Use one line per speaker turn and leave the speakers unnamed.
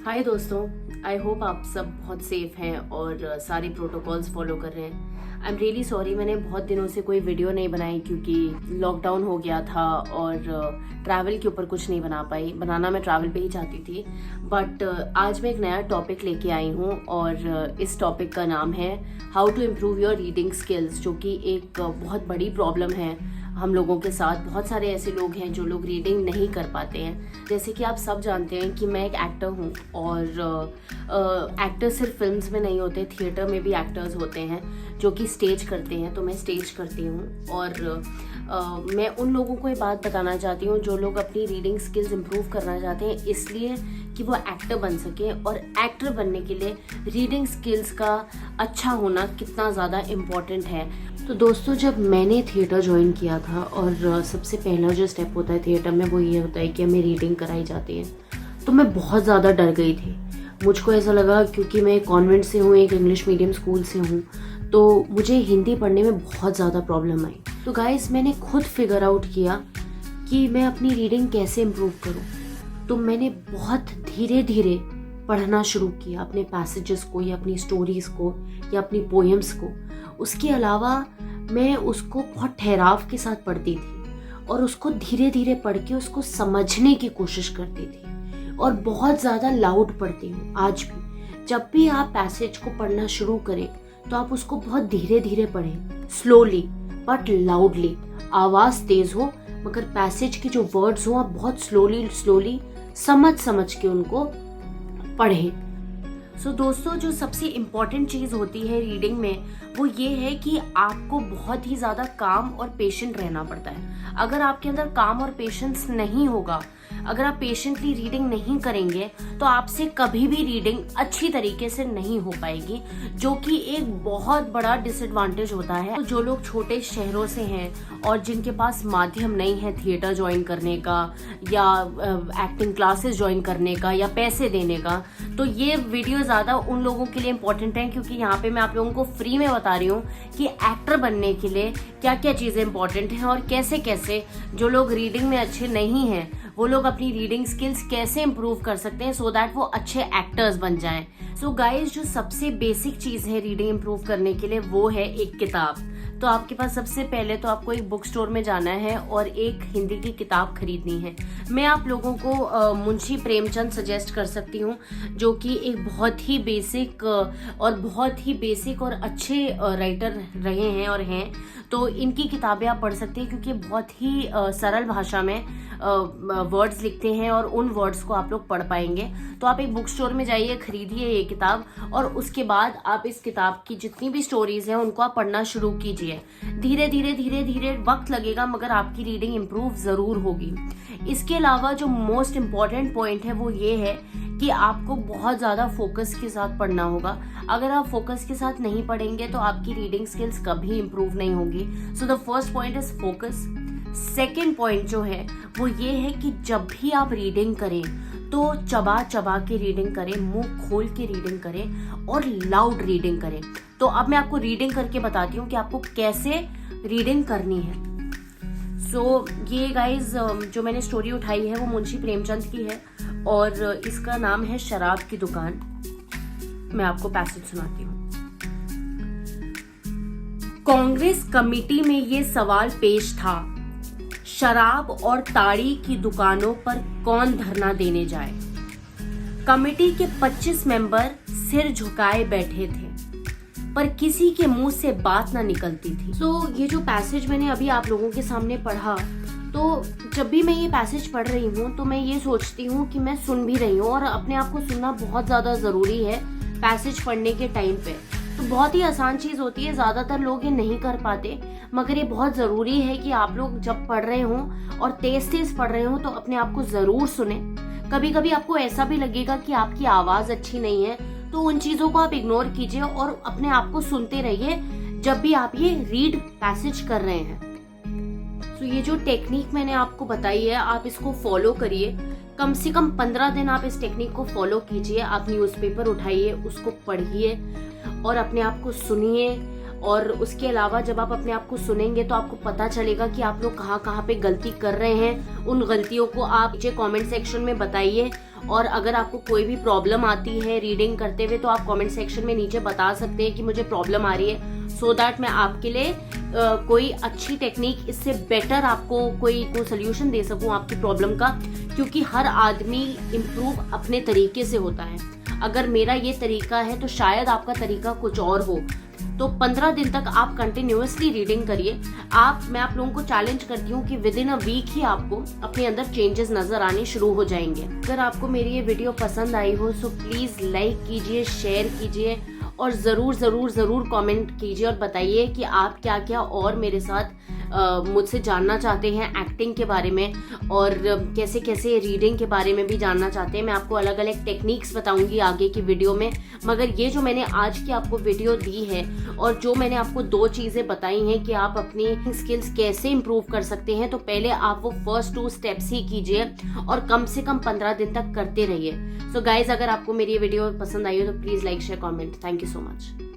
हाय दोस्तों, I hope आप सब बहुत सेफ हैं और सारे प्रोटोकॉल्स फॉलो कर रहे हैं। आई एम रियली सॉरी, मैंने बहुत दिनों से कोई वीडियो नहीं बनाई क्योंकि लॉकडाउन हो गया था और ट्रैवल के ऊपर कुछ नहीं बना पाई। बनाना मैं ट्रैवल पे ही चाहती थी, बट आज मैं एक नया टॉपिक लेके आई हूँ और इस टॉपिक का नाम है how to improve your reading skills, जो कि एक बहुत बड़ी प्रॉब्लम है हम लोगों के साथ। बहुत सारे ऐसे लोग हैं जो लोग रीडिंग नहीं कर पाते हैं। जैसे कि आप सब जानते हैं कि मैं एक एक्टर हूँ और एक्टर सिर्फ फिल्म्स में नहीं होते, थिएटर में भी एक्टर्स होते हैं जो कि स्टेज करते हैं। तो मैं स्टेज करती हूँ और मैं उन लोगों को ये बात बताना चाहती हूँ जो लोग अपनी रीडिंग स्किल्स इम्प्रूव करना चाहते हैं इसलिए कि वो एक्टर बन सके। और एक्टर बनने के लिए रीडिंग स्किल्स का अच्छा होना कितना ज़्यादा इम्पॉर्टेंट है। तो दोस्तों, जब मैंने थिएटर ज्वाइन किया था और सबसे पहला जो स्टेप होता है थिएटर में वो ये होता है कि हमें रीडिंग कराई जाती है, तो मैं बहुत ज़्यादा डर गई थी। मुझको ऐसा लगा क्योंकि मैं एक कॉन्वेंट से हूँ, एक इंग्लिश मीडियम स्कूल से हूँ, तो मुझे हिंदी पढ़ने में बहुत ज़्यादा प्रॉब्लम आई। तो गाइस, मैंने खुद फिगर आउट किया कि मैं अपनी रीडिंग कैसे इम्प्रूव करूँ। तो मैंने बहुत धीरे धीरे पढ़ना शुरू किया अपने पैसेजेस को या अपनी स्टोरीज को या अपनी पोएम्स को। उसके अलावा मैं उसको बहुत ठहराव के साथ पढ़ती थी और उसको धीरे धीरे पढ़ के उसको समझने की कोशिश करती थी और बहुत ज़्यादा लाउड पढ़ती हूँ आज भी। जब भी आप पैसेज को पढ़ना शुरू करें तो आप उसको बहुत धीरे धीरे पढ़ें, स्लोली बट लाउडली। आवाज़ तेज़ हो मगर पैसेज के जो वर्ड्स हो आप बहुत स्लोली समझ के उनको पढ़ें। सो दोस्तों, जो सबसे इम्पॉर्टेंट चीज़ होती है रीडिंग में वो ये है कि आपको बहुत ही ज़्यादा काम और पेशेंट रहना पड़ता है। अगर आपके अंदर काम और पेशेंस नहीं होगा, अगर आप पेशेंटली रीडिंग नहीं करेंगे तो आपसे कभी भी रीडिंग अच्छी तरीके से नहीं हो पाएगी, जो कि एक बहुत बड़ा डिसएडवांटेज होता है। तो जो लोग छोटे शहरों से हैं और जिनके पास माध्यम नहीं है थिएटर ज्वाइन करने का या एक्टिंग क्लासेस ज्वाइन करने का या पैसे देने का, तो ये वीडियो ज़्यादा उन लोगों के लिए इम्पोर्टेंट है क्योंकि यहाँ पे मैं आप लोगों को फ्री में बता रही हूँ कि एक्टर बनने के लिए क्या क्या चीज़ें इंपॉर्टेंट हैं और कैसे कैसे जो लोग रीडिंग में अच्छे नहीं हैं वो लोग अपनी रीडिंग स्किल्स कैसे इंप्रूव कर सकते हैं सो दैट वो अच्छे एक्टर्स बन जाएं। सो गाइस, जो सबसे बेसिक चीज़ है रीडिंग इंप्रूव करने के लिए वो है एक किताब। तो आपके पास सबसे पहले तो आपको एक बुक स्टोर में जाना है और एक हिंदी की किताब खरीदनी है। मैं आप लोगों को मुंशी प्रेमचंद सजेस्ट कर सकती हूँ, जो कि एक बहुत ही बेसिक और अच्छे राइटर रहे हैं और हैं। तो इनकी किताबें आप पढ़ सकते हैं क्योंकि बहुत ही सरल भाषा में वर्ड्स लिखते हैं और उन वर्ड्स को आप लोग पढ़ पाएंगे। तो आप एक बुक स्टोर में जाइए, खरीदिए ये किताब और उसके बाद आप इस किताब की जितनी भी स्टोरीज हैं उनको आप पढ़ना शुरू कीजिए। धीरे धीरे वक्त लगेगा मगर आपकी रीडिंग इम्प्रूव ज़रूर होगी। इसके अलावा जो मोस्ट इम्पॉर्टेंट पॉइंट है वो ये है कि आपको बहुत ज़्यादा फोकस के साथ पढ़ना होगा। अगर आप फोकस के साथ नहीं पढ़ेंगे तो आपकी रीडिंग स्किल्स कभी इम्प्रूव नहीं होगी। So the first point is focus. Second point जो है वो ये है कि जब भी आप रीडिंग करें तो चबा के रीडिंग करें, मुंह खोल के रीडिंग करें और लाउड रीडिंग करें। तो अब मैं आपको रीडिंग करके बताती हूँ कि आपको कैसे रीडिंग करनी है। सो ये गाइज जो मैंने स्टोरी उठाई है वो मुंशी प्रेमचंद की है और इसका नाम है शराब की दुकान। मैं आपको पैसेज सुनाती हूँ। कांग्रेस कमेटी में ये सवाल पेश था, शराब और ताड़ी की दुकानों पर कौन धरना देने जाए। कमेटी के 25 मेंबर सिर झुकाए बैठे थे पर किसी के मुंह से बात ना निकलती थी। तो ये जो पैसेज मैंने अभी आप लोगों के सामने पढ़ा, तो जब भी मैं ये पैसेज पढ़ रही हूँ तो मैं ये सोचती हूँ कि मैं सुन भी रही हूँ और अपने आप को सुनना बहुत ज़्यादा ज़रूरी है पैसेज पढ़ने के टाइम पे। तो बहुत ही आसान चीज़ होती है, ज़्यादातर लोग ये नहीं कर पाते, मगर ये बहुत ज़रूरी है कि आप लोग जब पढ़ रहे हों और तेज पढ़ रहे हों तो अपने आप को ज़रूर सुने। कभी कभी आपको ऐसा भी लगेगा कि आपकी आवाज़ अच्छी नहीं है, तो उन चीज़ों को आप इग्नोर कीजिए और अपने आप को सुनते रहिए जब भी आप ये रीड पैसेज कर रहे हैं। तो ये जो टेक्निक मैंने आपको बताई है आप इसको फॉलो करिए। कम से कम 15 दिन आप इस टेक्निक को फॉलो कीजिए। आप न्यूज़पेपर उठाइए, उसको पढ़िए और अपने आप को सुनिए। और उसके अलावा जब आप अपने आप को सुनेंगे तो आपको पता चलेगा कि आप लोग कहाँ कहाँ पे गलती कर रहे हैं। उन गलतियों को आप नीचे कमेंट सेक्शन में बताइए और अगर आपको कोई भी प्रॉब्लम आती है रीडिंग करते हुए तो आप कमेंट सेक्शन में नीचे बता सकते हैं कि मुझे प्रॉब्लम आ रही है, सो दैट मैं आपके लिए कोई अच्छी टेक्निक इससे बेटर आपको कोई सोल्यूशन दे सकूं आपकी प्रॉब्लम का, क्योंकि हर आदमी इम्प्रूव अपने तरीके से होता है। अगर मेरा ये तरीका है तो शायद आपका तरीका कुछ और हो। तो 15 दिन तक आप कंटिन्यूअसली रीडिंग करिए। मैं आप लोगों को चैलेंज करती हूँ कि विद इन अ वीक ही आपको अपने अंदर चेंजेस नजर आने शुरू हो जाएंगे। अगर आपको मेरी ये वीडियो पसंद आई हो सो प्लीज लाइक कीजिए, शेयर कीजिए और जरूर जरूर जरूर कमेंट कीजिए और बताइए कि आप क्या क्या और मेरे साथ मुझसे जानना चाहते हैं एक्टिंग के बारे में, और कैसे कैसे रीडिंग के बारे में भी जानना चाहते हैं। मैं आपको अलग अलग टेक्निक्स बताऊंगी आगे की वीडियो में, मगर ये जो मैंने आज की आपको वीडियो दी है और जो मैंने आपको 2 चीज़ें बताई हैं कि आप अपनी स्किल्स कैसे इंप्रूव कर सकते हैं, तो पहले आप वो फर्स्ट 2 स्टेप्स ही कीजिए और कम से कम 15 दिन तक करते रहिए। सो गाइज, अगर आपको मेरी ये वीडियो पसंद आई हो तो please like share comment. Thank you so much.